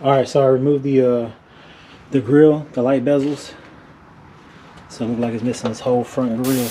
All right, so I removed the grill, the light bezels. So it looks like it's missing this whole front grill.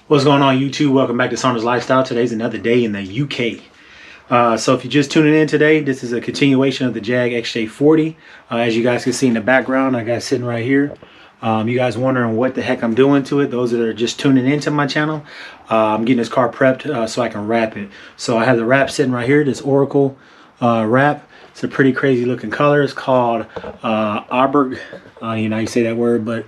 What's going on, YouTube? Welcome back to Saunders Lifestyle. Today's another day in the UK. So if you're just tuning in today, this is a continuation of the Jag XJ40. As you guys can see in the background, I got it sitting right here. You guys wondering what the heck I'm doing to it, those that are just tuning into my channel, I'm getting this car prepped so I can wrap it. So I have the wrap sitting right here, this Oracle wrap. It's a pretty crazy looking color. It's called Aubergine. You know how you say that word, but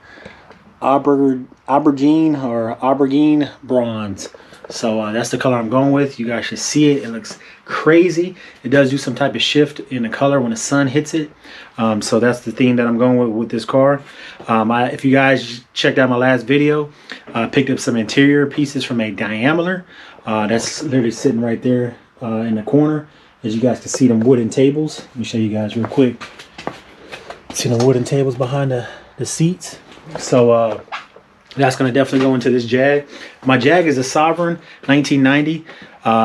aubergine or aubergine bronze. So that's the color I'm going with. You guys should see it. It looks crazy. It does do some type of shift in the color when the sun hits it. So that's the theme that I'm going with this car. If you guys checked out my last video, I picked up some interior pieces from a daimler. That's literally sitting right there in the corner. As you guys can see, them wooden tables. Let me show you guys real quick. See the wooden tables behind the seats. So that's going to definitely go into this Jag. My Jag is a Sovereign 1990.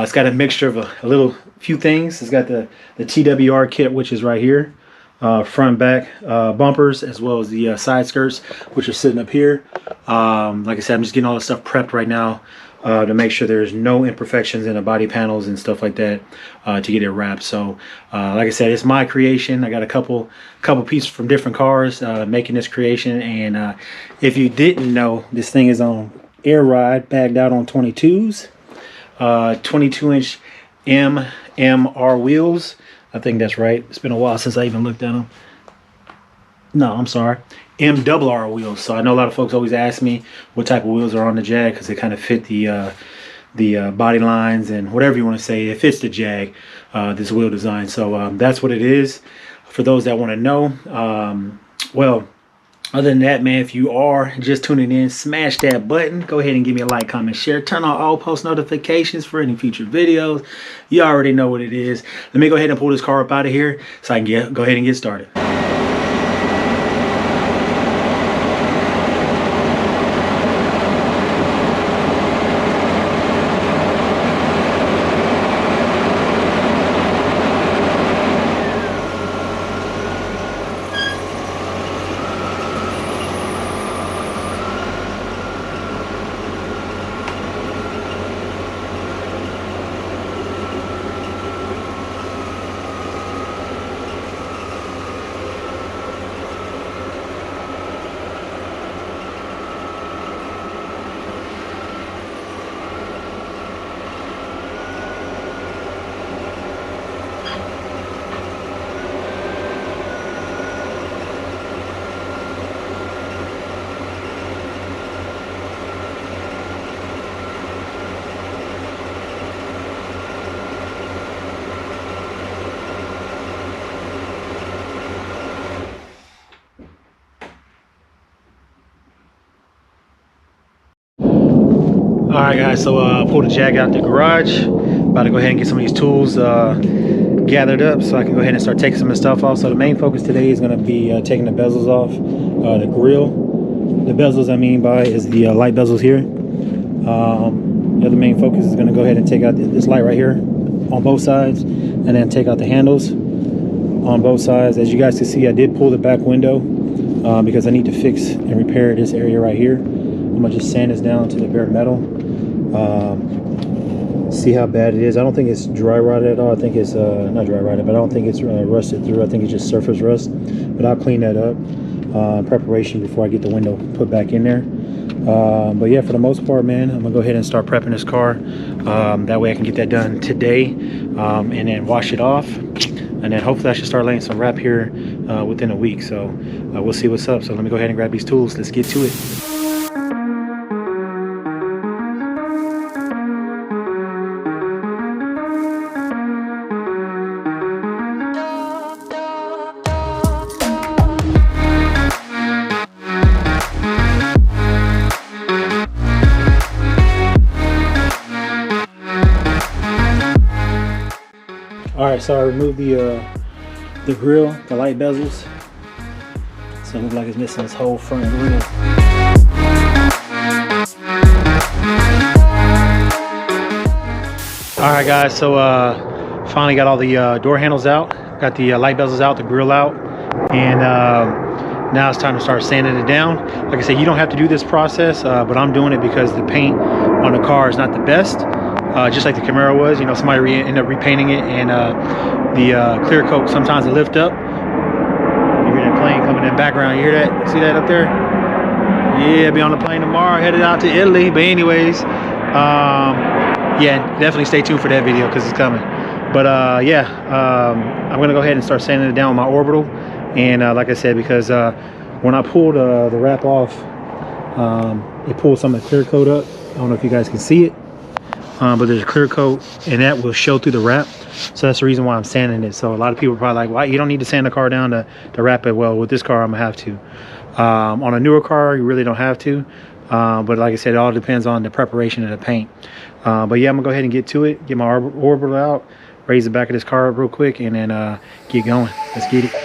It's got a mixture of a few things. It's got the TWR kit, which is right here, front and back bumpers, as well as the side skirts, which are sitting up here. Like I said, I'm just getting all the stuff prepped right now to make sure there's no imperfections in the body panels and stuff like that to get it wrapped. So like I said, it's my creation. I got a couple pieces from different cars making this creation. And if you didn't know, this thing is on air ride, bagged out on 22s, 22-inch MR wheels. I think that's right. It's been a while since I even looked at them. No, I'm sorry. MRR wheels. So I know a lot of folks always ask me what type of wheels are on the Jag because they kind of fit the body lines and whatever you want to say. It fits the Jag, this wheel design. So that's what it is. For those that want to know, well, other than that, man, if you are just tuning in, smash that button. Go ahead and give me a like, comment, share. Turn on all post notifications for any future videos. You already know what it is. Let me go ahead and pull this car up out of here so I can go ahead and get started. Alright guys, so I pulled the Jag out the garage. About to go ahead and get some of these tools gathered up so I can go ahead and start taking some of the stuff off. So the main focus today is going to be taking the bezels off the grill. The bezels I mean by is the light bezels here. The other main focus is going to go ahead and take out this light right here on both sides, and then take out the handles on both sides. As you guys can see, I did pull the back window because I need to fix and repair this area right here. I'm going to just sand this down to the bare metal. see how bad it is. I don't think it's dry rotted at all. I think it's not dry rotted, but I don't think it's rusted through. I think it's just surface rust. But I'll clean that up in preparation before I get the window put back in there. But yeah, for the most part, man, I'm gonna go ahead and start prepping this car. That way I can get that done today, and then wash it off, and then hopefully I should start laying some wrap here within a week. So we'll see what's up. So let me go ahead and grab these tools. Let's get to it. All right, so I removed the grill, the light bezels. So it looks like it's missing this whole front grill. All right, guys, so finally got all the door handles out, got the light bezels out, the grill out, and now it's time to start sanding it down. Like I said, you don't have to do this process, but I'm doing it because the paint on the car is not the best. Just like the Camaro was, you know, somebody ended up repainting it, and the clear coat sometimes it lift up. You hear that plane coming in the background, you hear that? See that up there? Yeah, be on the plane tomorrow, headed out to Italy. But anyways, yeah, definitely stay tuned for that video because it's coming. But yeah, I'm gonna go ahead and start sanding it down with my orbital. And like I said, because when I pulled the wrap off, it pulled some of the clear coat up. I don't know if you guys can see it. But there's a clear coat, and that will show through the wrap. So that's the reason why I'm sanding it. So a lot of people are probably like, why you don't need to sand the car down to wrap it? Well, with this car, I'm gonna have to. On a newer car, you really don't have to. But like I said, it all depends on the preparation of the paint. But yeah, I'm gonna go ahead and get to it, get my orbital out, raise the back of this car up real quick, and then get going. Let's get it.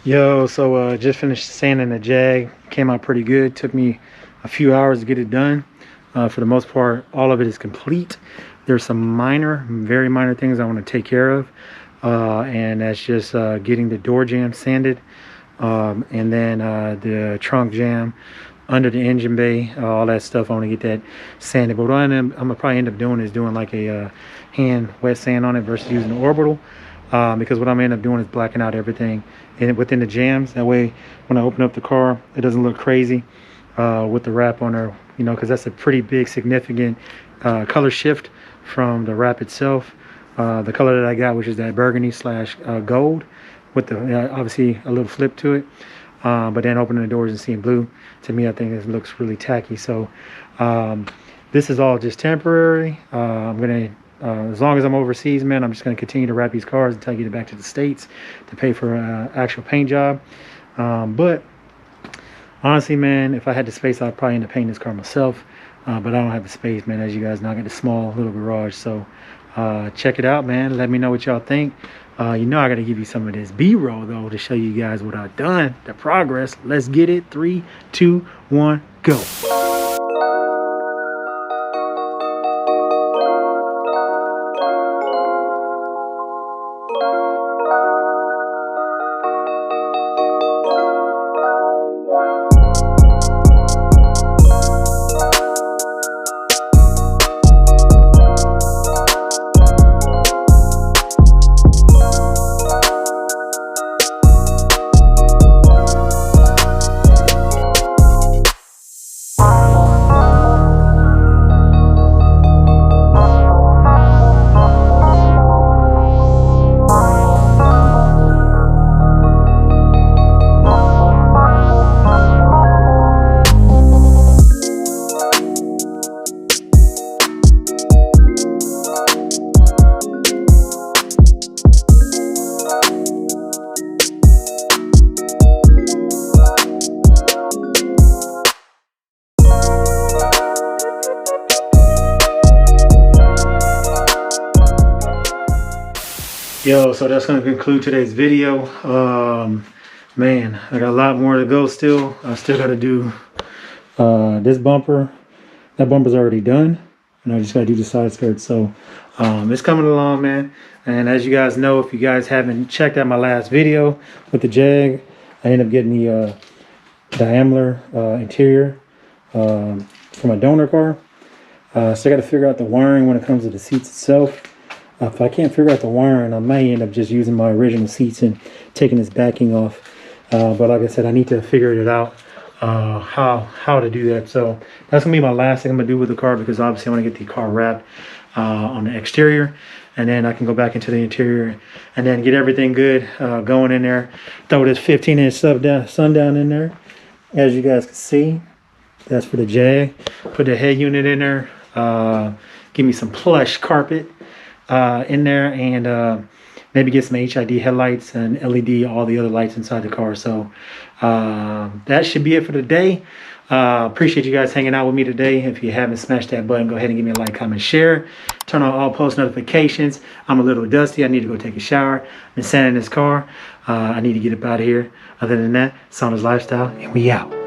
Yo, so just finished sanding the Jag. Came out pretty good. Took me a few hours to get it done. For the most part, all of it is complete. There's some minor, very minor things I want to take care of, and that's just getting the door jamb sanded, and then the trunk jamb under the engine bay, all that stuff. I want to get that sanded. But what I'm gonna probably end up doing is doing like a hand wet sand on it versus using the orbital. Because what I'm gonna end up doing is blacking out everything within the jams. That way, when I open up the car, it doesn't look crazy with the wrap on there. You know, because that's a pretty big, significant color shift from the wrap itself. The color that I got, which is that burgundy slash gold, with the obviously a little flip to it. But then opening the doors and seeing blue, to me, I think it looks really tacky. So this is all just temporary. I'm gonna. As long as I'm overseas, man, I'm just going to continue to wrap these cars until I get it back to the States to pay for an actual paint job. But honestly, man, if I had the space, I'd probably end up painting this car myself. But I don't have the space, man. As you guys know, I got a small little garage. So check it out, man. Let me know what y'all think. You know I got to give you some of this B-roll, though, to show you guys what I've done, the progress. Let's get it. 3, 2, 1, go. Yo, so that's going to conclude today's video. Man, I got a lot more to go still. I still got to do this bumper. That bumper's already done, and I just got to do the side skirts. So it's coming along, man. And as you guys know, if you guys haven't checked out my last video with the Jag, I ended up getting the daimler interior for my donor car. So I got to figure out the wiring when it comes to the seats itself. If I can't figure out the wiring, I may end up just using my original seats and taking this backing off. But like I said, I need to figure it out how to do that. So that's gonna be my last thing I'm gonna do with the car, because obviously I want to get the car wrapped on the exterior, and then I can go back into the interior and then get everything good going in there. Throw this 15-inch sundown in there, as you guys can see. That's for the Jag. Put the head unit in there. Give me some plush carpet in there, and maybe get some HID headlights and LED, all the other lights inside the car. So that should be it for today. Appreciate you guys hanging out with me today. If you haven't smashed that button, go ahead and give me a like, comment, share. Turn on all post notifications. I'm a little dusty. I need to go take a shower. I've been sanding this car. I need to get up out of here. Other than that, Sauna's Lifestyle, and we out.